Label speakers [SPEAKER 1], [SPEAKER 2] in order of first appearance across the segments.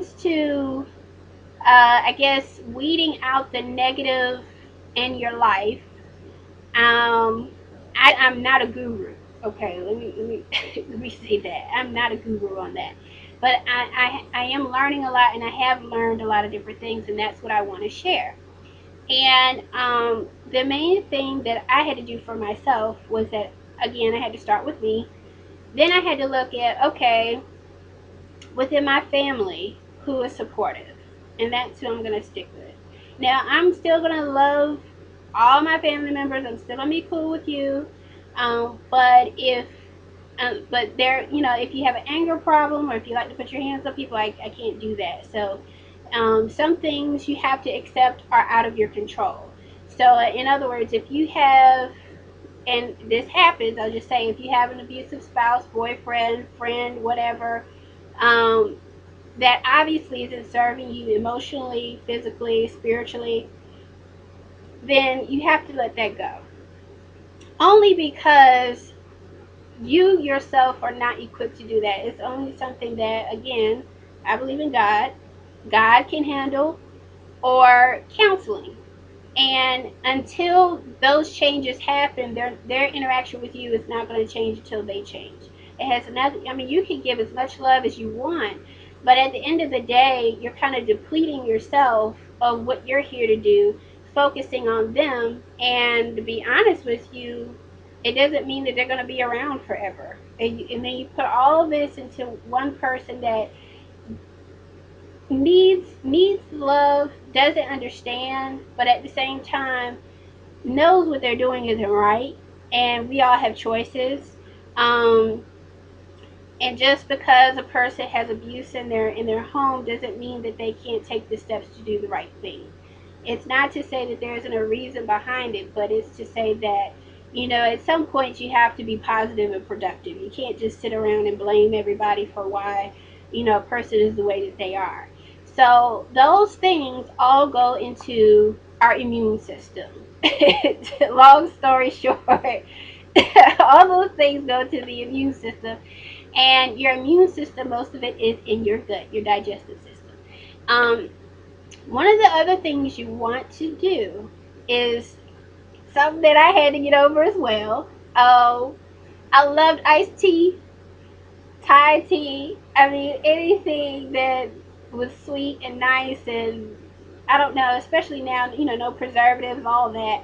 [SPEAKER 1] comes to, I guess, weeding out the negative in your life, um, I'm not a guru. Okay, let me let me say that I'm not a guru on that, but I am learning a lot, and I have learned a lot of different things, and that's what I want to share. And the main thing that I had to do for myself was that, again, I had to start with me. Then I had to look at, okay, within my family, who is supportive, and that's who I'm going to stick with. Now, I'm still going to love all my family members. I'm still going to be cool with you. But there, if you have an anger problem, or if you like to put your hands on people, I can't do that. So some things you have to accept are out of your control. So in other words, if you have, and this happens, I'll just say, if you have an abusive spouse, boyfriend, friend, whatever, um, that obviously isn't serving you emotionally, physically, spiritually, then you have to let that go. Only because you yourself are not equipped to do that. It's only something that, again, I believe in God. God can handle, or counseling. And until those changes happen, their interaction with you is not going to change until they change. It has nothing. I mean, you can give as much love as you want, but at the end of the day, you're kind of depleting yourself of what you're here to do, focusing on them. And to be honest with you, it doesn't mean that they're going to be around forever. And then you put all of this into one person that needs love, doesn't understand, but at the same time knows what they're doing isn't right. And we all have choices. Um, and just because a person has abuse in their home doesn't mean that they can't take the steps to do the right thing. It's not to say that there isn't a reason behind it, but it's to say that, at some point you have to be positive and productive. You can't just sit around and blame everybody for why, a person is the way that they are. So those things all go into our immune system. Long story short, all those things go to the immune system. And your immune system, most of it is in your gut, your digestive system. Um, One of the other things you want to do is something that I had to get over as well. Oh, I loved iced tea, Thai tea. I mean, anything that was sweet and nice, and I don't know, especially now, no preservatives, all that.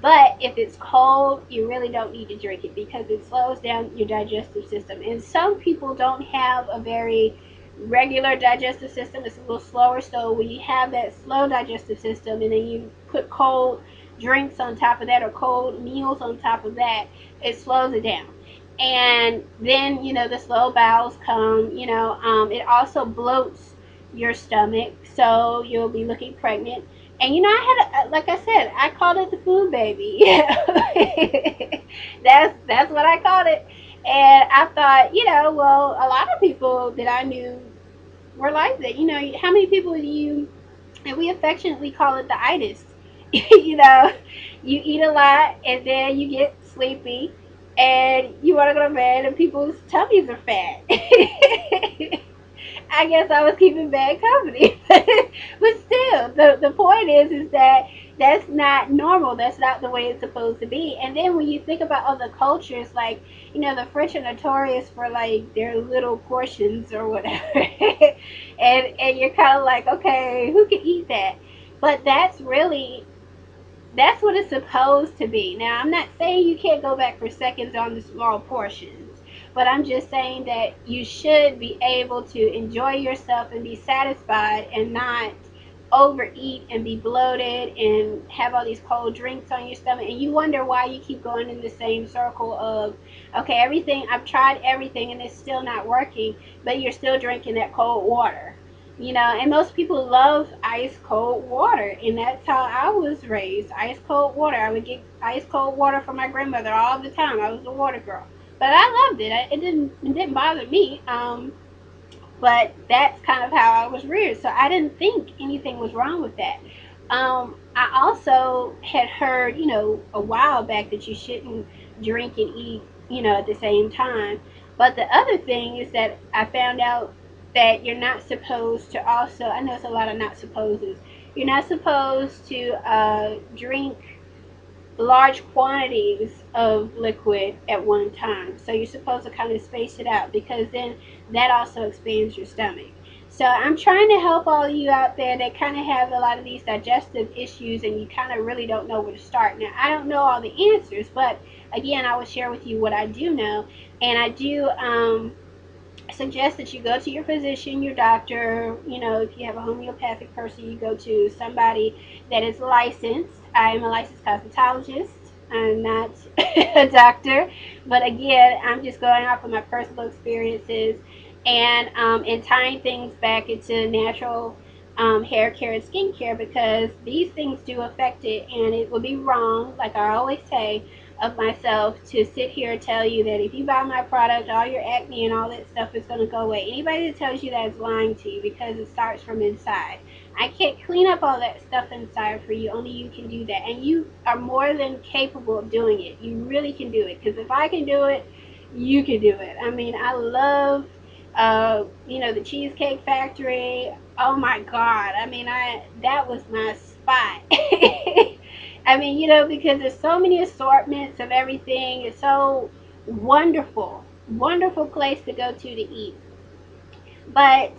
[SPEAKER 1] But if it's cold, you really don't need to drink it because it slows down your digestive system. And some people don't have a very regular digestive system. It's a little slower. So when you have that slow digestive system and then you put cold drinks on top of that, or cold meals on top of that, it slows it down. And then, the slow bowels come, it also bloats your stomach. So you'll be looking pregnant. And I had, like I said, I called it the food baby. That's what I called it. And I thought, well, a lot of people that I knew were like that. How many people do you, and we affectionately call it the itis. you know, you eat a lot and then you get sleepy and you want to go to bed and people's tummies are fat. I guess I was keeping bad company. But still, the point is that that's not normal. That's not the way it's supposed to be. And then when you think about other cultures, like, the French are notorious for like their little portions or whatever. And you're kind of like, okay, who can eat that? But that's what it's supposed to be. Now, I'm not saying you can't go back for seconds on the small portions, but I'm just saying that you should be able to enjoy yourself and be satisfied and not overeat and be bloated and have all these cold drinks on your stomach, and you wonder why you keep going in the same circle of, okay, everything, I've tried everything and it's still not working, but you're still drinking that cold water. And most people love ice cold water, and that's how I was raised. Ice cold water. I would get ice cold water from my grandmother all the time. I was a water girl, but I loved it. It didn't bother me. But that's kind of how I was reared, so I didn't think anything was wrong with that. I also had heard, a while back that you shouldn't drink and eat, at the same time. But the other thing is that I found out that you're not supposed to also, I know it's a lot of not supposes, you're not supposed to drink large quantities of liquid at one time. So you're supposed to kind of space it out, because then that also expands your stomach. So I'm trying to help all of you out there that kind of have a lot of these digestive issues and you kind of really don't know where to start. Now, I don't know all the answers, but again, I will share with you what I do know. And I do suggest that you go to your physician, your doctor. You know, if you have a homeopathic person, you go to somebody that is licensed. I am a licensed cosmetologist. I'm not a doctor, but again, I'm just going off of my personal experiences and tying things back into natural hair care and skin care, because these things do affect it, and it would be wrong, like I always say, of myself to sit here and tell you that if you buy my product, all your acne and all that stuff is going to go away. Anybody that tells you that is lying to you, because it starts from inside. I can't clean up all that stuff inside for you. Only you can do that. And you are more than capable of doing it. You really can do it. Because if I can do it, you can do it. I mean, I love, the Cheesecake Factory. Oh my God. I mean, that was my spot. I mean, because there's so many assortments of everything. It's so wonderful, wonderful place to go to eat. But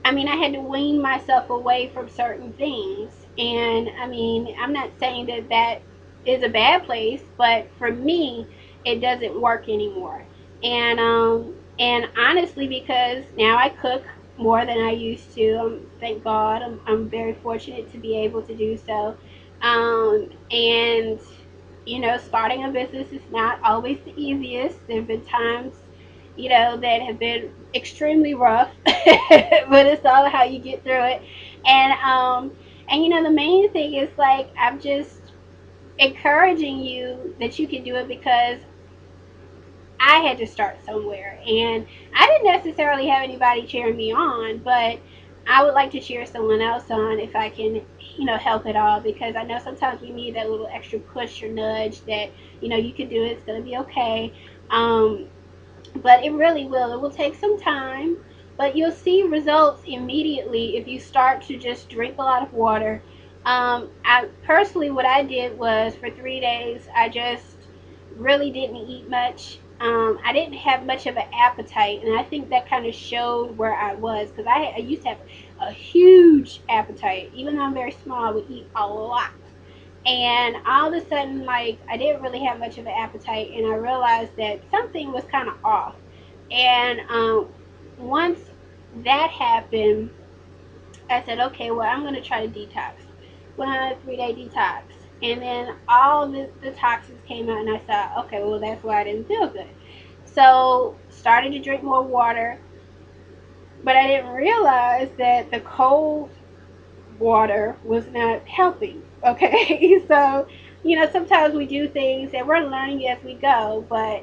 [SPEAKER 1] I mean, I had to wean myself away from certain things. And I mean, I'm not saying that that is a bad place, but for me, it doesn't work anymore. And honestly, because now I cook more than I used to. Thank God, I'm very fortunate to be able to do so. And starting a business is not always the easiest. There have been times, that have been extremely rough, but it's all how you get through it. And the main thing is, like, I'm just encouraging you that you can do it, because I had to start somewhere, and I didn't necessarily have anybody cheering me on, but I would like to cheer someone else on if I can, help at all, because I know sometimes we need that little extra push or nudge that, you can do it, it's going to be okay. But it really will. It will take some time, but you'll see results immediately if you start to just drink a lot of water. I personally, what I did was, for 3 days, I just really didn't eat much. I didn't have much of an appetite, and I think that kind of showed where I was, because I used to have a huge appetite. Even though I'm very small, I would eat a lot. And all of a sudden, like, I didn't really have much of an appetite, and I realized that something was kind of off. And once that happened, I said, okay, well, I'm going to try to detox. Went on a 3-day detox. And then all the toxins came out, and I thought, okay, well, that's why I didn't feel good. So started to drink more water, but I didn't realize that the cold water was not helping. Okay, so sometimes we do things and we're learning as we go, but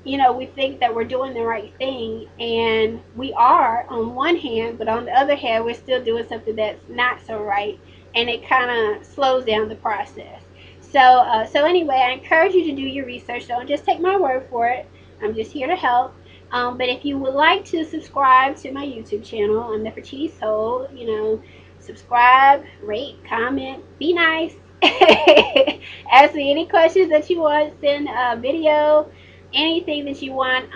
[SPEAKER 1] we think that we're doing the right thing, and we are on one hand, but on the other hand, we're still doing something that's not so right, and it kind of slows down the process. So anyway, I encourage you to do your research. Don't just take my word for it. I'm just here to help. But if you would like to subscribe to my YouTube channel, I'm Nefertiti Soul, subscribe, rate, comment, be nice. Ask me any questions that you want, send a video, anything that you want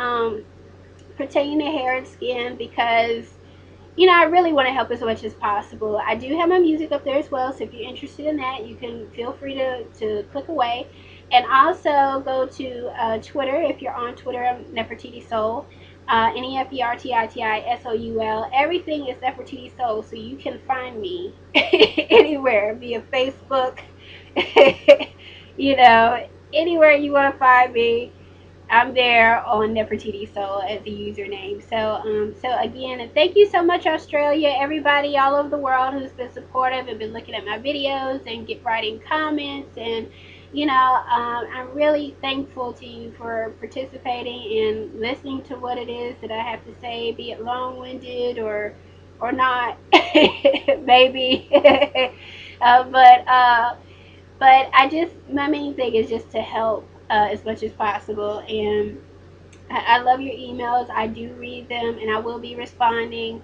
[SPEAKER 1] pertaining to hair and skin, because I really want to help as much as possible. I do have my music up there as well, so if you're interested in that, you can feel free to click away. And also go to Twitter. If you're on Twitter, I'm Nefertiti Soul. Nefertitisoul. Everything is Nefertiti Soul, so you can find me anywhere via Facebook. you know, Anywhere you want to find me, I'm there on Nefertiti Soul as the username. So again, and thank you so much, Australia, everybody all over the world who's been supportive and been looking at my videos and writing comments. And I'm really thankful to you for participating and listening to what it is that I have to say, be it long-winded or not, maybe. uh, but uh, but my main thing is just to help as much as possible. And I love your emails. I do read them, and I will be responding.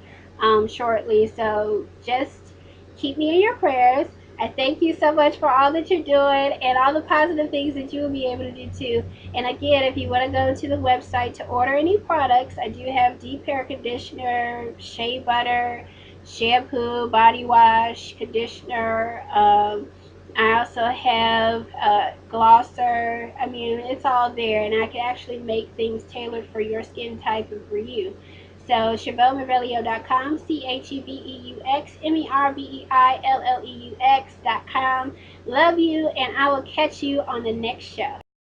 [SPEAKER 1] shortly. So just keep me in your prayers. I thank you so much for all that you're doing and all the positive things that you will be able to do too. And again, if you want to go to the website to order any products, I do have deep hair conditioner, shea butter, shampoo, body wash, conditioner. I also have a glosser. I mean, it's all there, and I can actually make things tailored for your skin type and for you. So ChevelleMerbelleux.com, CheVeuxMerbelleux.com. Love you, and I will catch you on the next show.